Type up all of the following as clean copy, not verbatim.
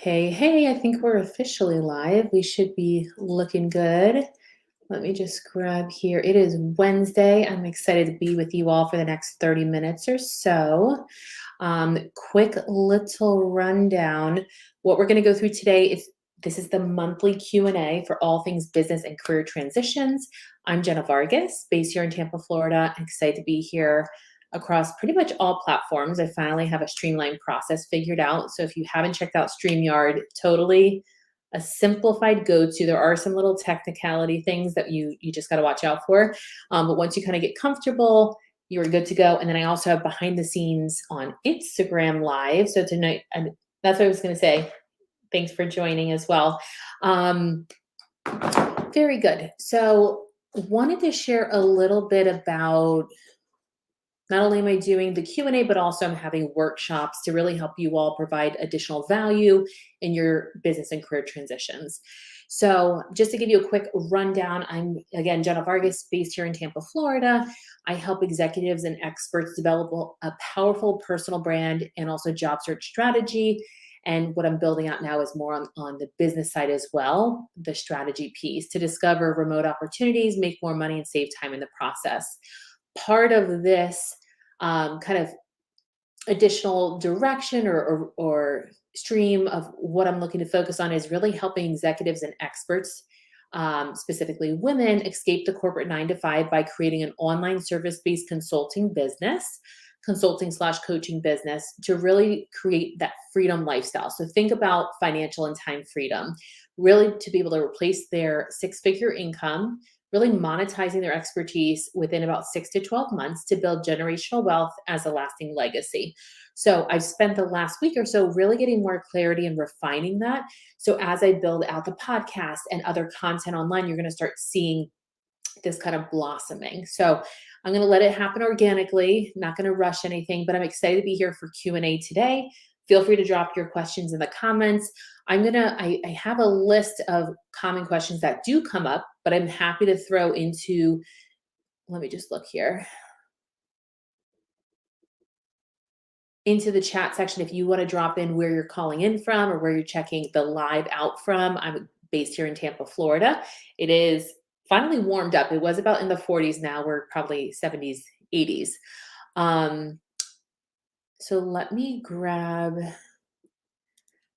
Hey, hey, I think we're officially live. We should be looking good. Let me just grab here. It is Wednesday. I'm excited to be with you all for the next 30 minutes or so. Quick little rundown. What we're going to go through today is this is the monthly Q&A for all things business and career transitions. I'm Jenna Vargas, based here in Tampa, Florida. I'm excited to be here across pretty much all platforms. I finally have a streamlined process figured out. So if you haven't checked out StreamYard, totally a simplified go-to. There are some little technicality things that you just got to watch out for. But once you kind of get comfortable, you're good to go. And then I also have behind the scenes on Instagram Live. So tonight, and that's what I was going to say. Thanks for joining as well. Um, very good. So wanted to share a little bit about not only am I doing the Q&A, but also I'm having workshops to really help you all provide additional value in your business and career transitions. So just to give you a quick rundown, I'm, again, Jenna Vargas, based here in Tampa, Florida. I help executives and experts develop a powerful personal brand and also job search strategy. And what I'm building out now is more on the business side as well, the strategy piece to discover remote opportunities, make more money, and save time in the process. Part of this kind of additional direction or stream of what I'm looking to focus on is really helping executives and experts, specifically women, escape the corporate 9 to 5 by creating an online service-based consulting/coaching business to really create that freedom lifestyle. So think about financial and time freedom, really to be able to replace their six-figure income, really monetizing their expertise within about 6 to 12 months to build generational wealth as a lasting legacy. So I've spent the last week or so really getting more clarity and refining that. So as I build out the podcast and other content online, you're going to start seeing this kind of blossoming. So I'm going to let it happen organically, not going to rush anything, but I'm excited to be here for Q&A today. Feel free to drop your questions in the comments. I have a list of common questions that do come up, but I'm happy to throw into, let me just look here, into the chat section if you want to drop in where you're calling in from or where you're checking the live out from. I'm based here in Tampa, Florida. It is finally warmed up. It was about in the 40s. Now we're probably 70s, 80s. So let me grab,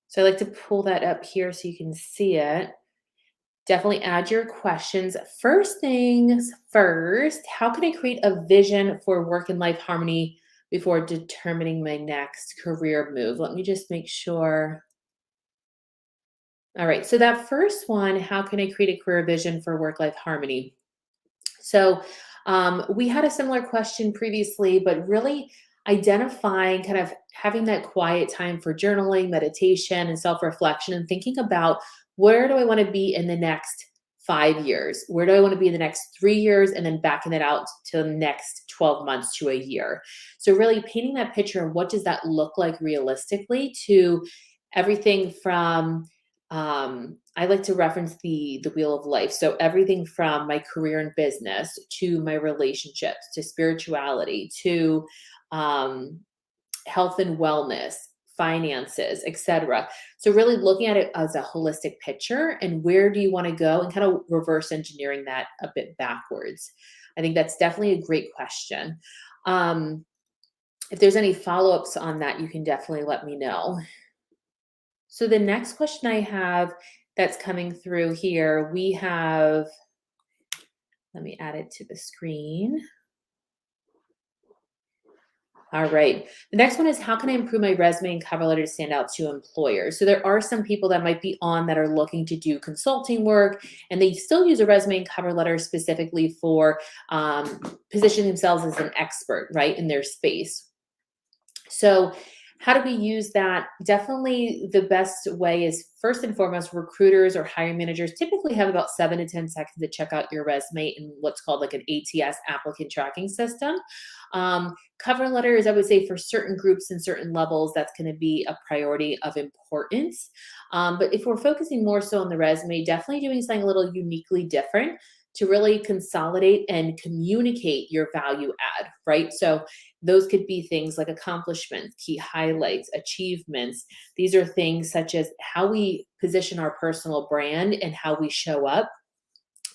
so I like to pull that up here so you can see it. Definitely add your questions. First things first, how can I create a vision for work and life harmony before determining my next career move? Let me just make sure. All right, so that first one, how can I create a career vision for work-life harmony? So we had a similar question previously, but really identifying kind of having that quiet time for journaling, meditation, and self-reflection and thinking about where do I want to be in the next 5 years? Where do I want to be in the next 3 years? And then backing it out to the next 12 months to a year. So really painting that picture of what does that look like realistically to everything from I like to reference the wheel of life. So everything from my career and business to my relationships to spirituality to um, health and wellness, finances, etc. So really looking at it as a holistic picture and where do you want to go and kind of reverse engineering that a bit backwards. I think that's definitely a great question. If there's any follow-ups on that, you can definitely let me know. So the next question I have that's coming through here, we have, let me add it to the screen. All right. The next one is how can I improve my resume and cover letter to stand out to employers? So there are some people that might be on that are looking to do consulting work and they still use a resume and cover letter specifically for positioning themselves as an expert, right, in their space. So how do we use that? Definitely the best way is first and foremost, recruiters or hiring managers typically have about 7 to 10 seconds to check out your resume in what's called like an ATS applicant tracking system. Cover letters, I would say for certain groups and certain levels, that's going to be a priority of importance. But if we're focusing more so on the resume, definitely doing something a little uniquely different. to really consolidate and communicate your value add, right? So those could be things like accomplishments, key highlights, achievements. These are things such as how we position our personal brand and how we show up.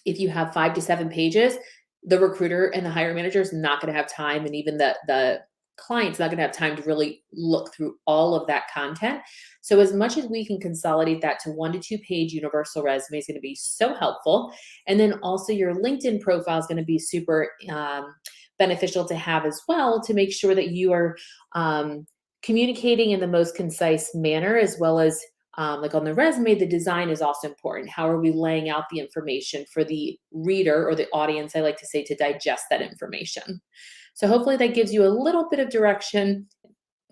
If you have 5 to 7 pages, the recruiter and the hiring manager is not going to have time, and even the client's not going to have time to really look through all of that content. So as much as we can consolidate that to 1 to 2 page universal resume is going to be so helpful. And then also your LinkedIn profile is going to be super beneficial to have as well, to make sure that you are communicating in the most concise manner, as well as like on the resume, the design is also important. How are we laying out the information for the reader or the audience, I like to say, to digest that information? So hopefully that gives you a little bit of direction.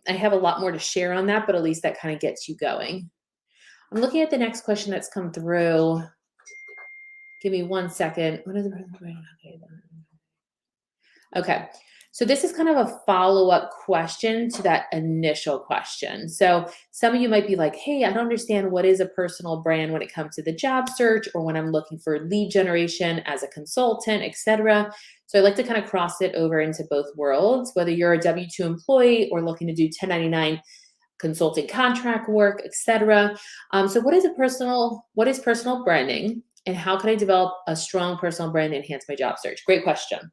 I have a lot more to share on that, but at least that kind of gets you going. I'm looking at the next question that's come through. Give me 1 second. What is it? Okay. So this is kind of a follow-up question to that initial question. So some of you might be like, hey, I don't understand what is a personal brand when it comes to the job search or when I'm looking for lead generation as a consultant, etc. So I like to kind of cross it over into both worlds, whether you're a W-2 employee or looking to do 1099 consulting contract work, etc. So what is personal branding, and how can I develop a strong personal brand to enhance my job search? Great question.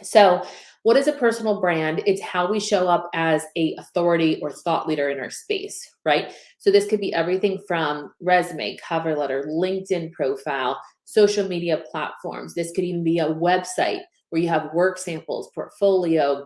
So what is a personal brand? It's how we show up as a authority or thought leader in our space, right? So this could be everything from resume, cover letter, LinkedIn profile, social media platforms. This could even be a website where you have work samples, portfolio,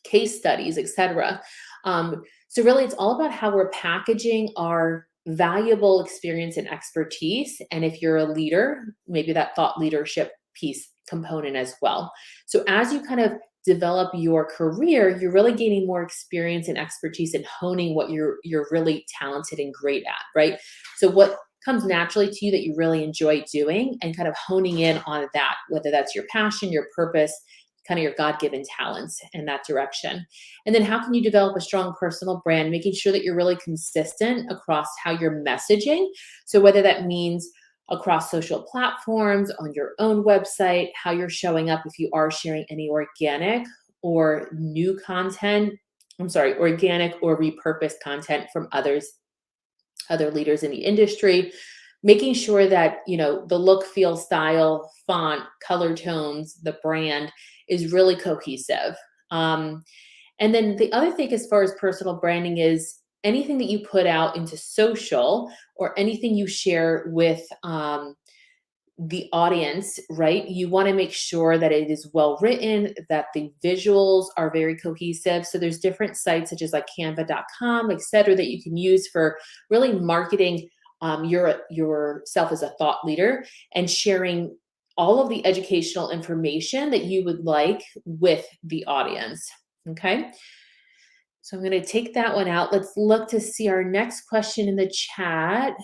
case studies, etc. So really it's all about how we're packaging our valuable experience and expertise. And if you're a leader, maybe that thought leadership piece component as well. So as you kind of develop your career, you're really gaining more experience and expertise and honing what you're really talented and great at, right? So what comes naturally to you that you really enjoy doing, and kind of honing in on that, whether that's your passion, your purpose, kind of your God-given talents in that direction. And then how can you develop a strong personal brand, making sure that you're really consistent across how you're messaging. So whether that means across social platforms, on your own website, how you're showing up if you are sharing any organic or new content, organic or repurposed content from other leaders in the industry, making sure that, the look, feel, style, font, color tones, the brand is really cohesive. And then the other thing as far as personal branding is anything that you put out into social or anything you share with the audience, right? You want to make sure that it is well written, that the visuals are very cohesive. So there's different sites such as like canva.com, et cetera, that you can use for really marketing yourself as a thought leader and sharing all of the educational information that you would like with the audience. Okay. So I'm going to take that one out. Let's look to see our next question in the chat.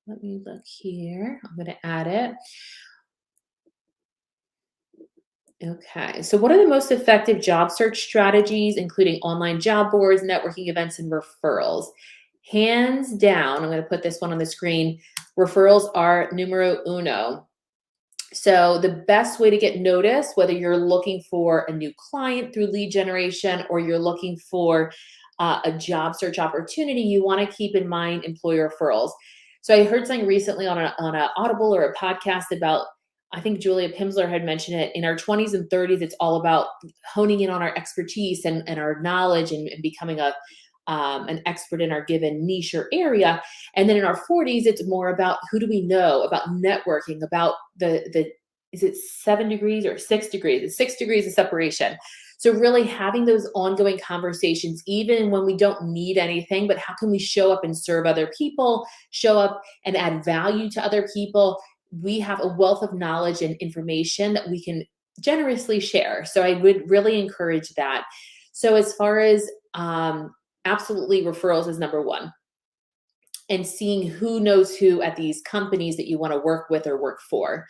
Let me look here. I'm going to add it. Okay. So what are the most effective job search strategies, including online job boards, networking events, and referrals? Hands down, I'm going to put this one on the screen. Referrals are numero uno. So the best way to get noticed, whether you're looking for a new client through lead generation or you're looking for a job search opportunity, you want to keep in mind employer referrals. So I heard something recently on an Audible or a podcast about, I think Julia Pimsler had mentioned it, in our 20s and 30s, it's all about honing in on our expertise and our knowledge and becoming an expert in our given niche or area. And then in our 40s, it's more about who do we know, about networking, about is it 7 degrees or 6 degrees? It's 6 degrees of separation. So really having those ongoing conversations, even when we don't need anything, but how can we show up and serve other people, show up and add value to other people? We have a wealth of knowledge and information that we can generously share. So I would really encourage that. So as far as absolutely referrals is number one, and seeing who knows who at these companies that you want to work with or work for.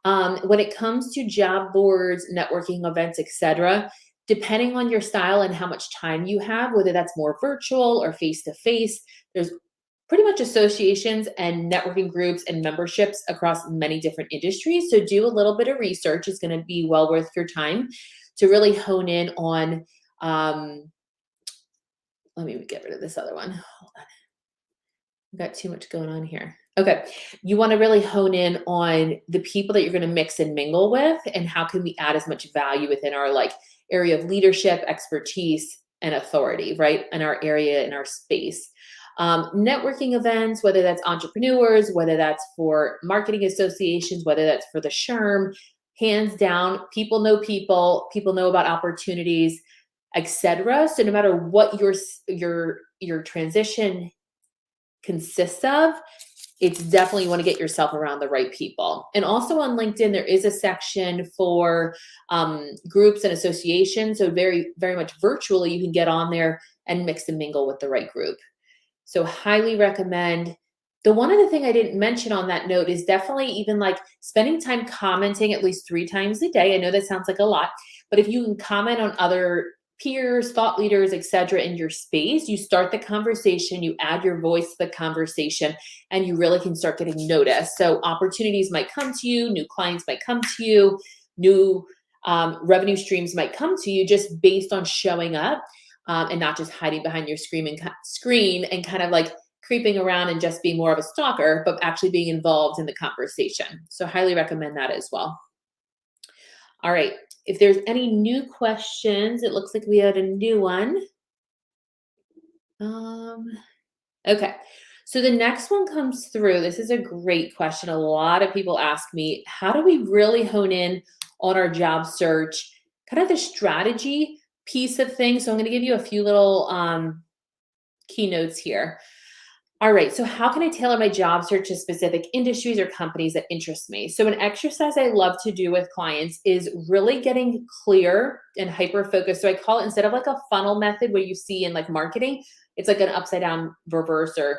When it comes to job boards, networking events, etc., depending on your style and how much time you have, whether that's more virtual or face-to-face, there's pretty much associations and networking groups and memberships across many different industries. So do a little bit of research. It's going to be well worth your time to really hone in on. Let me get rid of this other one. Hold on. I've got too much going on here. Okay. You want to really hone in on the people that you're going to mix and mingle with and how can we add as much value within our like area of leadership, expertise, and authority, right? In our area, in our space. Networking events, whether that's entrepreneurs, whether that's for marketing associations, whether that's for the SHRM, hands down, people know about opportunities, etc. So no matter what your transition consists of, it's definitely you want to get yourself around the right people. And also on LinkedIn, there is a section for groups and associations. So very, very much virtually, you can get on there and mix and mingle with the right group. So highly recommend. The one other thing I didn't mention on that note is definitely even like spending time commenting at least 3 times a day. I know that sounds like a lot, but if you can comment on other peers, thought leaders, etc. in your space, you start the conversation, you add your voice to the conversation, and you really can start getting noticed. So opportunities might come to you, new clients might come to you, new revenue streams might come to you just based on showing up and not just hiding behind your screen and kind of like creeping around and just being more of a stalker, but actually being involved in the conversation. So highly recommend that as well. All right. If there's any new questions, it looks like we had a new one. Okay. So the next one comes through. This is a great question. A lot of people ask me, how do we really hone in on our job search, kind of the strategy piece of things? So I'm going to give you a few little keynotes here. All right, so how can I tailor my job search to specific industries or companies that interest me? So an exercise I love to do with clients is really getting clear and hyper-focused. So I call it, instead of like a funnel method where you see in like marketing, it's like an upside down reverse or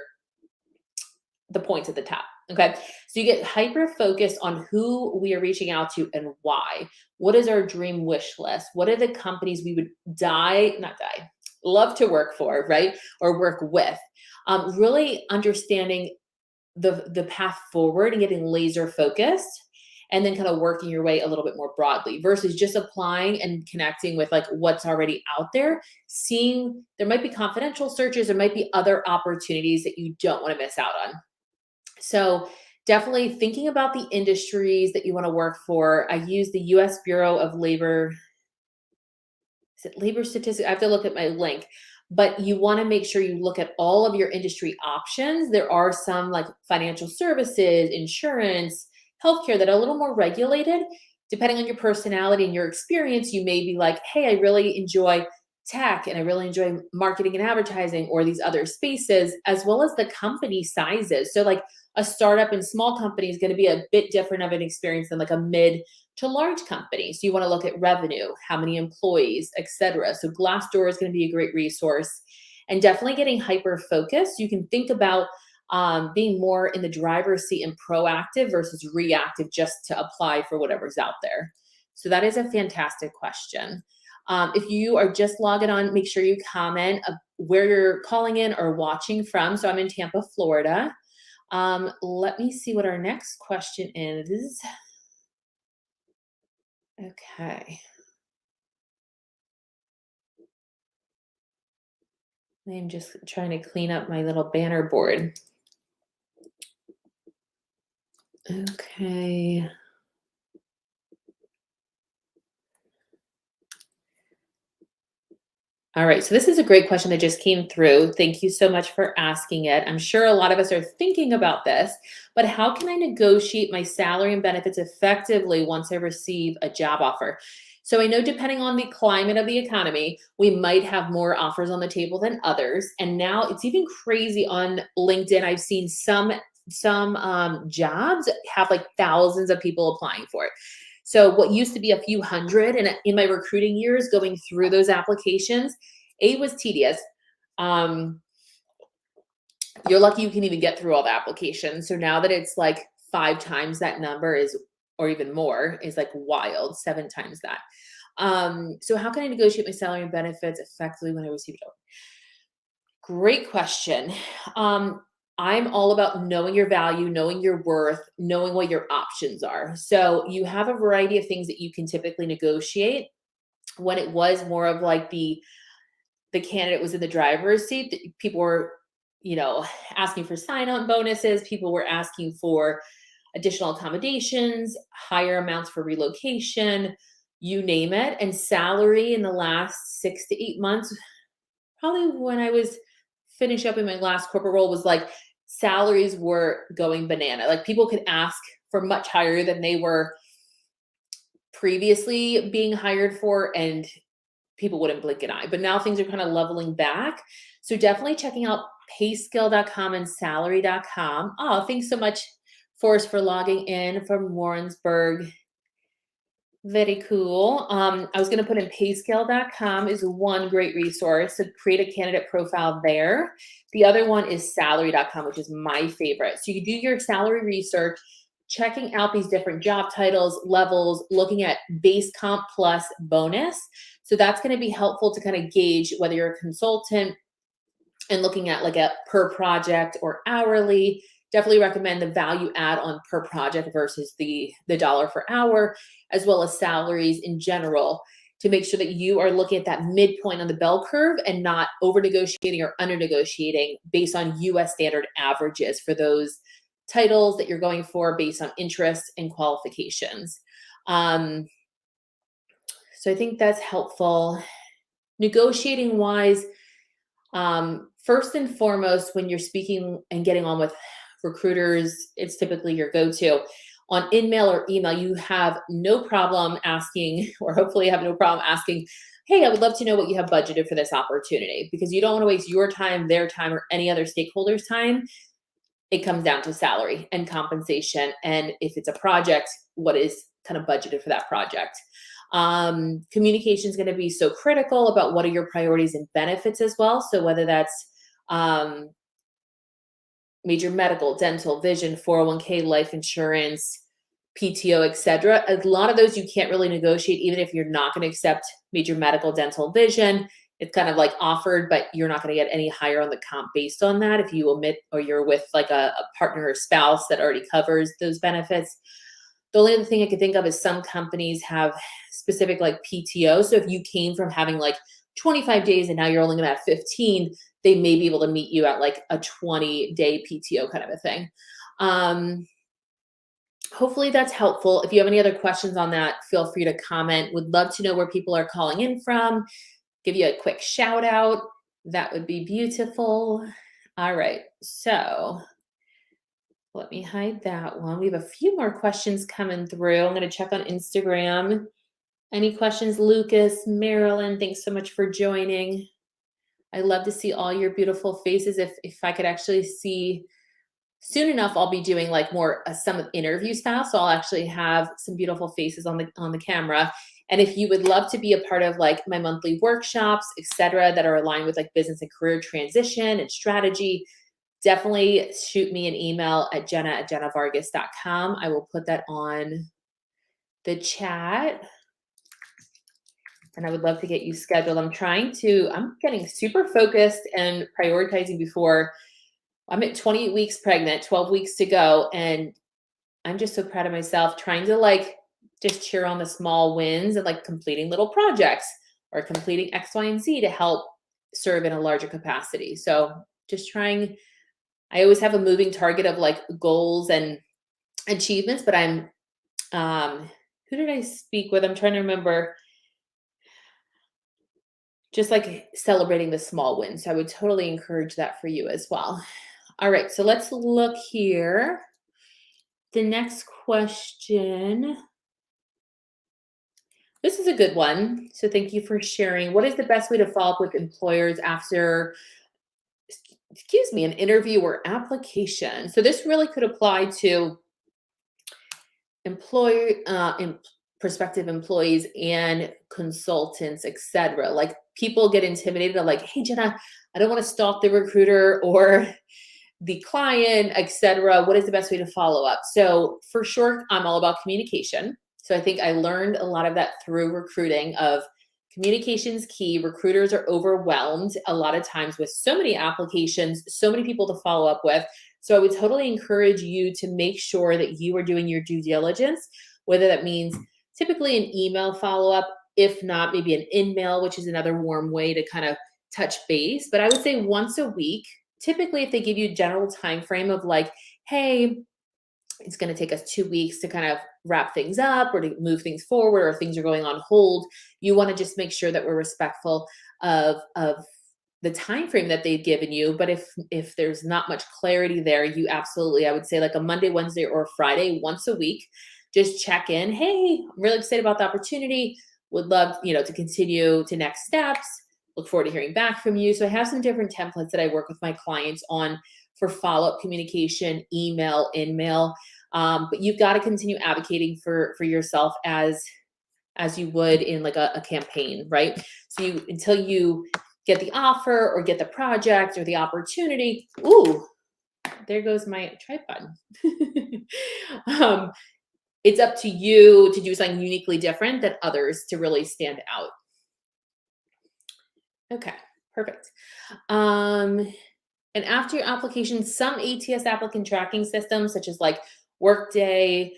the points at the top. Okay. So you get hyper focused on who we are reaching out to and why. What is our dream wish list? What are the companies we would love to work for, right? Or work with? Really understanding the path forward and getting laser focused and then kind of working your way a little bit more broadly versus just applying and connecting with like what's already out there, seeing there might be confidential searches, there might be other opportunities that you don't want to miss out on. So definitely thinking about the industries that you want to work for. I use the US Bureau of Labor. Is it labor statistics? I have to look at my link. But you want to make sure you look at all of your industry options. There are some like financial services, insurance, healthcare that are a little more regulated. Depending on your personality and your experience, you may be like, hey, I really enjoy tech and I really enjoy marketing and advertising or these other spaces, as well as the company sizes. So like a startup and small company is going to be a bit different of an experience than like a mid to large company. So you want to look at revenue, how many employees, etc. So Glassdoor is going to be a great resource, and definitely getting hyper focused. You can think about being more in the driver's seat and proactive versus reactive, just to apply for whatever's out there. So that is a fantastic question. If you are just logging on, make sure you comment where you're calling in or watching from. So I'm in Tampa, Florida. Let me see what our next question is. Okay. I'm just trying to clean up my little banner board. Okay. All right, so this is a great question that just came through. Thank you so much for asking it. I'm sure a lot of us are thinking about this, but how can I negotiate my salary and benefits effectively once I receive a job offer? So I know depending on the climate of the economy, we might have more offers on the table than others. And now it's even crazy on LinkedIn. I've seen some jobs have like thousands of people applying for it. So what used to be a few hundred, and in my recruiting years, going through those applications, A, was tedious. You're lucky you can even get through all the applications. So now that it's like 5 times that number is, or even more, is like wild, 7 times that. So how can I negotiate my salary and benefits effectively when I receive it? Great question. I'm all about knowing your value, knowing your worth, knowing what your options are. So you have a variety of things that you can typically negotiate. When it was more of like the candidate was in the driver's seat, people were, asking for sign-on bonuses, people were asking for additional accommodations, higher amounts for relocation, you name it. And salary in the last 6 to 8 months, probably when I was finishing up in my last corporate role, was like salaries were going banana. Like people could ask for much higher than they were previously being hired for, and people wouldn't blink an eye. But now things are kind of leveling back. So definitely checking out payscale.com and salary.com. Oh, thanks so much, Forrest, for logging in from Warrensburg. Very cool. I was going to put in payscale.com is one great resource to create a candidate profile there. The other one is salary.com, which is my favorite. So you do your salary research, checking out these different job titles, levels, looking at base comp plus bonus. So that's going to be helpful to kind of gauge whether you're a consultant and looking at like a per project or hourly. Definitely recommend the value add on per project versus the dollar per hour, as well as salaries in general, to make sure that you are looking at that midpoint on the bell curve and not over negotiating or under negotiating based on US standard averages for those titles that you're going for based on interest and qualifications. So I think that's helpful. Negotiating wise, first and foremost, when you're speaking and getting on with recruiters, it's typically your go-to. On InMail or email, you have no problem asking, or hopefully you have no problem asking, hey, I would love to know what you have budgeted for this opportunity, because you don't want to waste your time, their time, or any other stakeholder's time. It comes down to salary and compensation. And if it's a project, what is kind of budgeted for that project? Communication is going to be so critical about what are your priorities and benefits as well. So whether that's major medical, dental, vision, 401k, life insurance, PTO, etc. A lot of those you can't really negotiate, even if you're not going to accept major medical, dental, vision. It's kind of like offered, but you're not going to get any higher on the comp based on that if you omit or you're with like a partner or spouse that already covers those benefits. The only other thing I could think of is some companies have specific like PTO. So if you came from having like 25 days and now you're only going to have 15, they may be able to meet you at like a 20-day PTO kind of a thing. Hopefully that's helpful. If you have any other questions on that, feel free to comment. Would love to know where people are calling in from. Give you a quick shout out. That would be beautiful. All right, so let me hide that one. We have a few more questions coming through. I'm going to check on Instagram. Any questions, Lucas, Marilyn? Thanks so much for joining. I love to see all your beautiful faces. If I could actually see soon enough, I'll be doing like more some interview style. So I'll actually have some beautiful faces on the camera. And if you would love to be a part of like my monthly workshops, etc., that are aligned with like business and career transition and strategy, definitely shoot me an email at Jena@jenavargas.com. I will put that on the chat. And I would love to get you scheduled. I'm getting super focused and prioritizing before. I'm at 28 weeks pregnant, 12 weeks to go. And I'm just so proud of myself trying to like just cheer on the small wins and like completing little projects or completing X, Y, and Z to help serve in a larger capacity. So just trying, I always have a moving target of like goals and achievements, but I'm, who did I speak with? I'm trying to remember. Just like celebrating the small wins. So I would totally encourage that for you as well. All right, so let's look here. The next question. This is a good one. So thank you for sharing. What is the best way to follow up with employers after, an interview or application? So this really could apply to prospective employees and consultants, etc. Like people get intimidated of like, hey, Jena, I don't want to stalk the recruiter or the client, etc. What is the best way to follow up? So for sure, I'm all about communication. So I think I learned a lot of that through recruiting of Communication's key. Recruiters are overwhelmed a lot of times with so many applications, so many people to follow up with. So I would totally encourage you to make sure that you are doing your due diligence, whether that means typically an email follow-up, if not maybe an in-mail, which is another warm way to kind of touch base. But I would say once a week, typically if they give you a general time frame of like, hey, it's going to take us 2 weeks to kind of wrap things up or to move things forward, or things are going on hold, you want to just make sure that we're respectful of the time frame that they've given you. But if there's not much clarity there, you absolutely, I would say like a Monday, Wednesday, or Friday once a week, just check in. Hey, I'm really excited about the opportunity. Would love, to continue to next steps. Look forward to hearing back from you. So I have some different templates that I work with my clients on for follow-up communication, email, in-mail. But you've got to continue advocating for yourself as you would in like a campaign, right? So until you get the offer or get the project or the opportunity, ooh, there goes my tripod. It's up to you to do something uniquely different than others to really stand out. Okay, perfect. And after your application, some ATS applicant tracking systems, such as like Workday,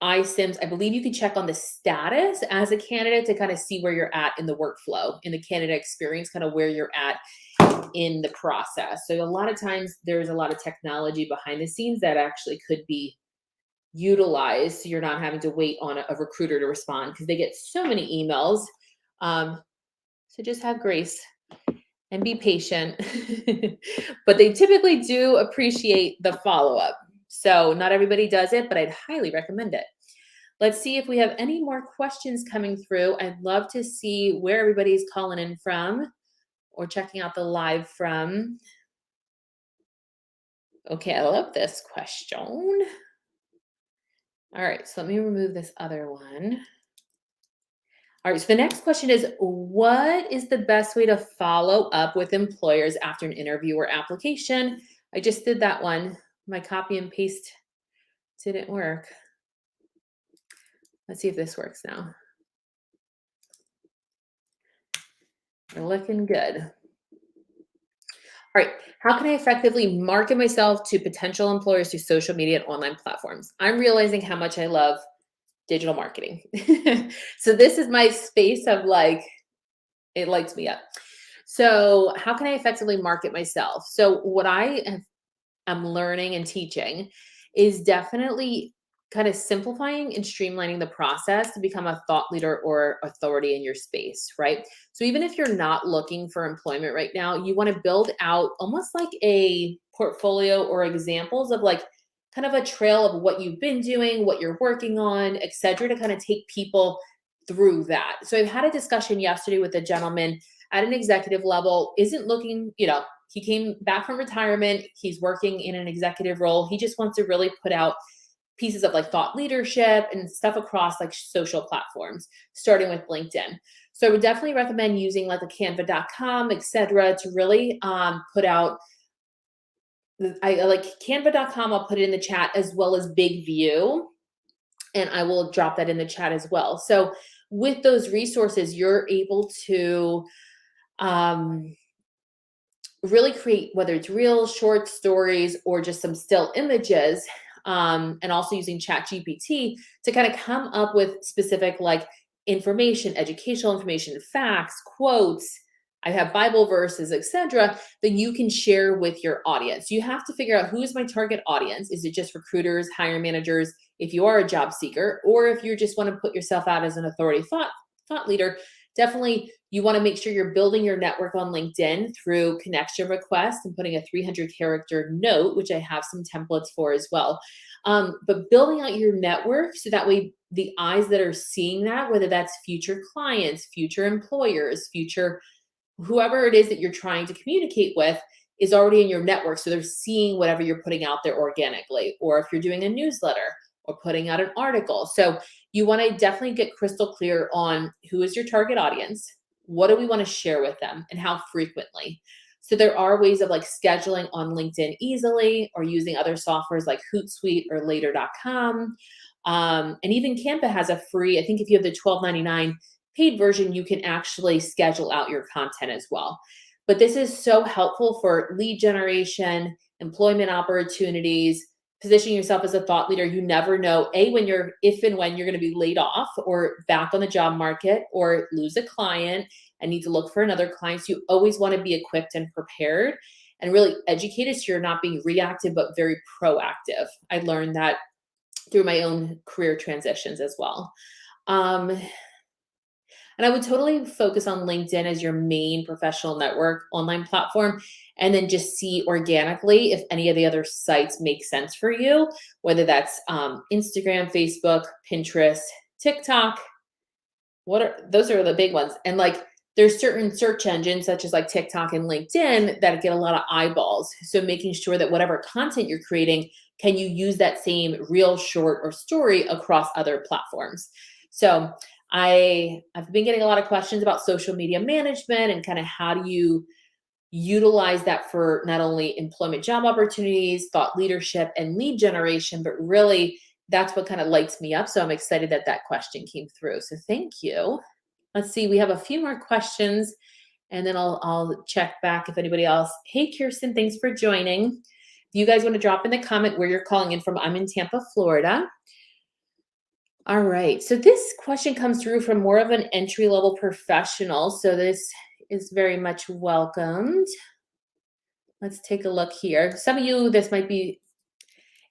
iSIMS, I believe you can check on the status as a candidate to kind of see where you're at in the workflow, in the candidate experience, kind of where you're at in the process. So a lot of times there's a lot of technology behind the scenes that actually could be utilized, so you're not having to wait on a recruiter to respond, because they get so many emails. So just have grace and be patient. But they typically do appreciate the follow-up. So not everybody does it, but I'd highly recommend it. Let's see if we have any more questions coming through. I'd love to see where everybody's calling in from or checking out the live from. Okay, I love this question. All right, so let me remove this other one. All right, so the next question is, what is the best way to follow up with employers after an interview or application? I just did that one. My copy and paste didn't work. Let's see if this works now. We're looking good. All right, how can I effectively market myself to potential employers through social media and online platforms? I'm realizing how much I love digital marketing. So this is my space of like, it lights me up. So how can I effectively market myself? So what I'm learning and teaching is definitely kind of simplifying and streamlining the process to become a thought leader or authority in your space, right? So even if you're not looking for employment right now, you want to build out almost like a portfolio or examples of like kind of a trail of what you've been doing, what you're working on, et cetera, to kind of take people through that. So I've had a discussion yesterday with a gentleman at an executive level, isn't looking, he came back from retirement. He's working in an executive role. He just wants to really put out pieces of like thought leadership and stuff across like social platforms, starting with LinkedIn. So I would definitely recommend using like a canva.com, et cetera, to really put out. I like canva.com. I'll put it in the chat, as well as Big View. And I will drop that in the chat as well. So with those resources, you're able to really create, whether it's real short stories or just some still images, and also using ChatGPT to kind of come up with specific like information, educational information, facts, quotes. I have Bible verses, etc., that you can share with your audience. You have to figure out, who is my target audience? Is it just recruiters, hiring managers, if you are a job seeker, or if you just want to put yourself out as an authority thought leader? Definitely, you want to make sure you're building your network on LinkedIn through connection requests and putting a 300-character note, which I have some templates for as well. But building out your network so that way the eyes that are seeing that, whether that's future clients, future employers, future whoever it is that you're trying to communicate with, is already in your network. So they're seeing whatever you're putting out there organically, or if you're doing a newsletter or putting out an article. So you want to definitely get crystal clear on who is your target audience, what do we want to share with them, and how frequently. So there are ways of like scheduling on LinkedIn easily, or using other softwares like Hootsuite or later.com. And even Canva has a free, I think if you have the $12.99 paid version, you can actually schedule out your content as well. But this is so helpful for lead generation, employment opportunities, positioning yourself as a thought leader. You never know, if and when you're going to be laid off or back on the job market or lose a client and need to look for another client. So you always want to be equipped and prepared and really educated so you're not being reactive, but very proactive. I learned that through my own career transitions as well. Um, and I would totally focus on LinkedIn as your main professional network online platform, and then just see organically if any of the other sites make sense for you, whether that's Instagram, Facebook, Pinterest, TikTok. Those are the big ones. And like there's certain search engines such as like TikTok and LinkedIn that get a lot of eyeballs. So making sure that whatever content you're creating, can you use that same reel, short, or story across other platforms? So I've been getting a lot of questions about social media management and kind of how do you utilize that for not only employment job opportunities, thought leadership, and lead generation, but really that's what kind of lights me up. So I'm excited that that question came through. So thank you. Let's see, we have a few more questions and then I'll check back if anybody else. Hey, Kirsten, thanks for joining. If you guys want to drop in the comment where you're calling in from, I'm in Tampa, Florida. All right, so this question comes through from more of an entry-level professional. So this is very much welcomed. Let's take a look here. Some of you, this might be,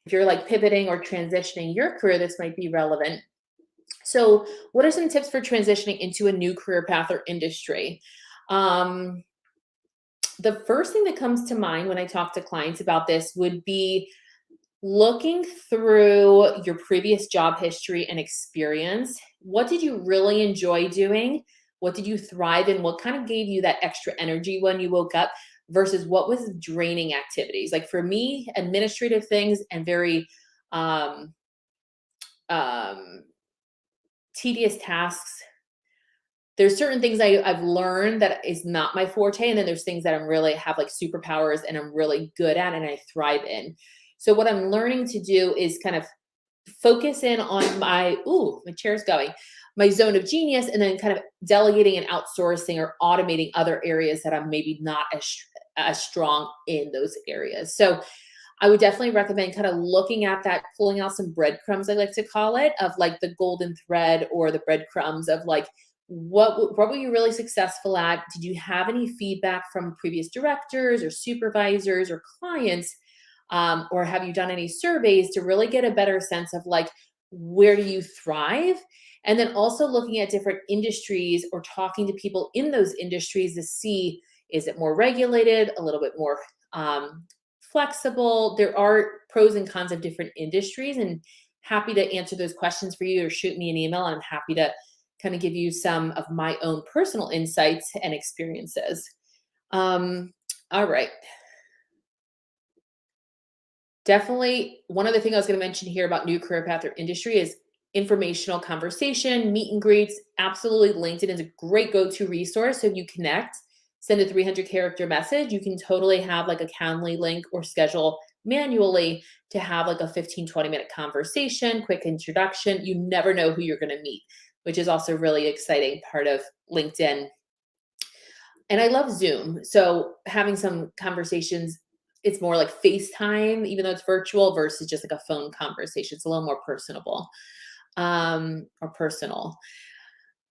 if you're like pivoting or transitioning your career, this might be relevant. So what are some tips for transitioning into a new career path or industry? The first thing that comes to mind when I talk to clients about this would be looking through your previous job history and experience. What did you really enjoy doing? What did you thrive in? What kind of gave you that extra energy when you woke up versus what was draining activities? Like for me, administrative things and very um, um, tedious tasks. There's certain things I've learned that is not my forte, and then there's things that I'm really have like superpowers and I'm really good at and I thrive in. So what I'm learning to do is kind of focus in on my chair's going, my zone of genius, and then kind of delegating and outsourcing or automating other areas that I'm maybe not as strong in those areas. So I would definitely recommend kind of looking at that, pulling out some breadcrumbs, I like to call it, of like the golden thread or the breadcrumbs of like, what were you really successful at? Did you have any feedback from previous directors or supervisors or clients? Or have you done any surveys to really get a better sense of like, where do you thrive? And then also looking at different industries or talking to people in those industries to see, is it more regulated, a little bit more flexible? There are pros and cons of different industries, and happy to answer those questions for you or shoot me an email. I'm happy to kind of give you some of my own personal insights and experiences. All right. Definitely one other thing I was going to mention here about new career path or industry is informational conversation, meet and greets. Absolutely, LinkedIn is a great go-to resource. So if you connect, send a 300-character message, you can totally have like a Calendly link or schedule manually to have like a 15, 20-minute conversation, quick introduction. You never know who you're going to meet, which is also really exciting part of LinkedIn. And I love Zoom. So having some conversations, it's more like FaceTime, even though it's virtual versus just like a phone conversation. It's a little more personable or personal.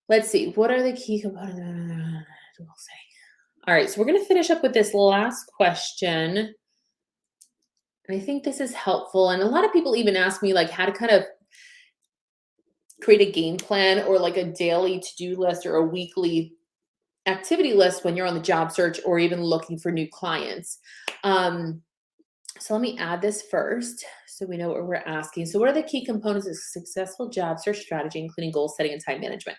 Let's see. What are the key components? We'll say. All right. So we're going to finish up with this last question. And I think this is helpful. And a lot of people even ask me like how to kind of create a game plan or like a daily to-do list or a weekly activity list when you're on the job search or even looking for new clients. So let me add this first so we know what we're asking. So what are the key components of successful job search strategy, including goal setting and time management?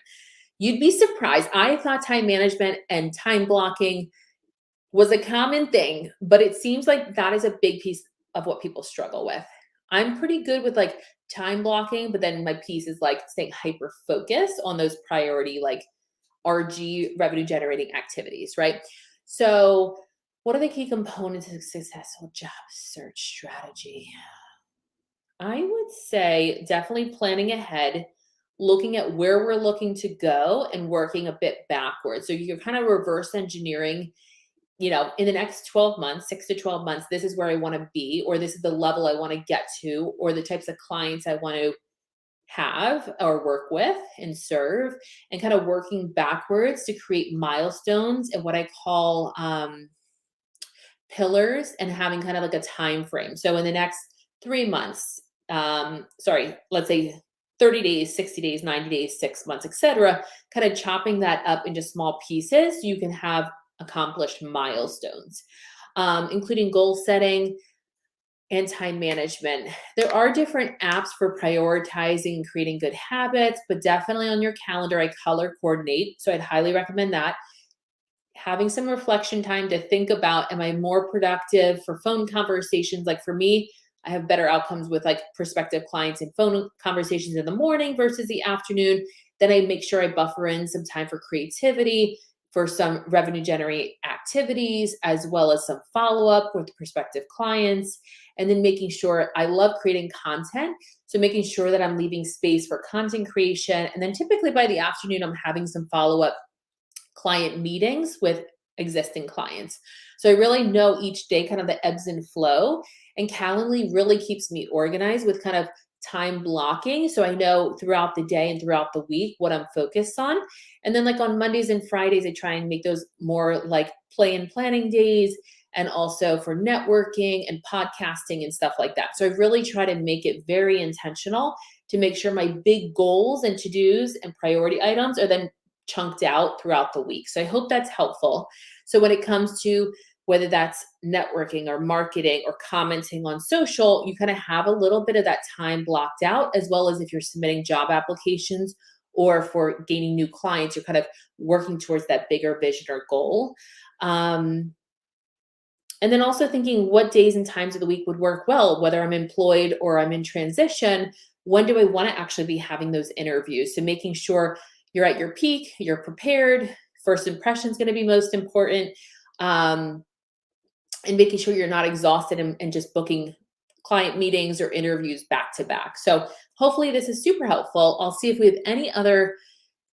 You'd be surprised. I thought time management and time blocking was a common thing, but it seems like that is a big piece of what people struggle with. I'm pretty good with like time blocking, but then my piece is like staying hyper focused on those priority like RG revenue generating activities, right? So what are the key components of a successful job search strategy? I would say definitely planning ahead, looking at where we're looking to go and working a bit backwards. So you're kind of reverse engineering, in the next 12 months, 6 to 12 months, this is where I want to be, or this is the level I want to get to, or the types of clients I want to have or work with and serve, and kind of working backwards to create milestones and what I call pillars, and having kind of like a time frame. So in the next 3 months, let's say 30 days, 60 days, 90 days, 6 months, etc., kind of chopping that up into small pieces so you can have accomplished milestones, including goal setting and time management. There are different apps for prioritizing and creating good habits, but definitely on your calendar, I color coordinate. So I'd highly recommend that. Having some reflection time to think about, am I more productive for phone conversations? Like for me, I have better outcomes with like prospective clients in phone conversations in the morning versus the afternoon. Then I make sure I buffer in some time for creativity, for some revenue generating activities, as well as some follow up with prospective clients. And then making sure, I love creating content. So making sure that I'm leaving space for content creation. And then typically by the afternoon, I'm having some follow up client meetings with existing clients. So I really know each day kind of the ebbs and flow, and Calendly really keeps me organized with kind of time blocking. So I know throughout the day and throughout the week what I'm focused on. And then like on Mondays and Fridays, I try and make those more like play and planning days, and also for networking and podcasting and stuff like that. So I really try to make it very intentional to make sure my big goals and to-dos and priority items are then chunked out throughout the week. So I hope that's helpful. So when it comes to whether that's networking or marketing or commenting on social, you kind of have a little bit of that time blocked out, as well as if you're submitting job applications or for gaining new clients, you're kind of working towards that bigger vision or goal. And then also thinking what days and times of the week would work well, whether I'm employed or I'm in transition. When do I want to actually be having those interviews? So making sure you're at your peak, you're prepared. First impression is going to be most important. And making sure you're not exhausted and just booking client meetings or interviews back to back. So hopefully this is super helpful. I'll see if we have any other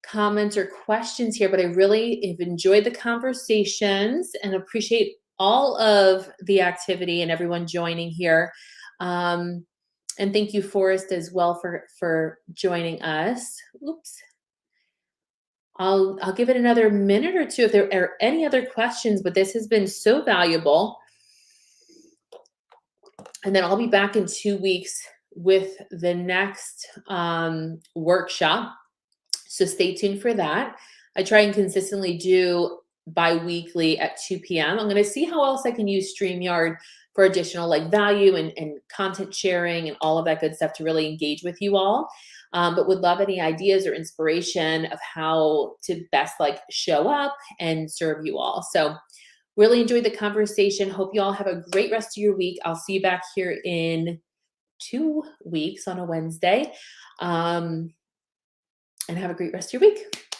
comments or questions here, but I really have enjoyed the conversations and appreciate all of the activity and everyone joining here. And thank you, Forrest, as well for joining us. Oops. I'll give it another minute or two if there are any other questions, but this has been so valuable. And then I'll be back in 2 weeks with the next workshop. So stay tuned for that. I try and consistently do bi-weekly at 2 p.m. I'm going to see how else I can use StreamYard for additional like value and content sharing and all of that good stuff to really engage with you all. But would love any ideas or inspiration of how to best like show up and serve you all. So really enjoyed the conversation. Hope you all have a great rest of your week. I'll see you back here in 2 weeks on a Wednesday. And have a great rest of your week.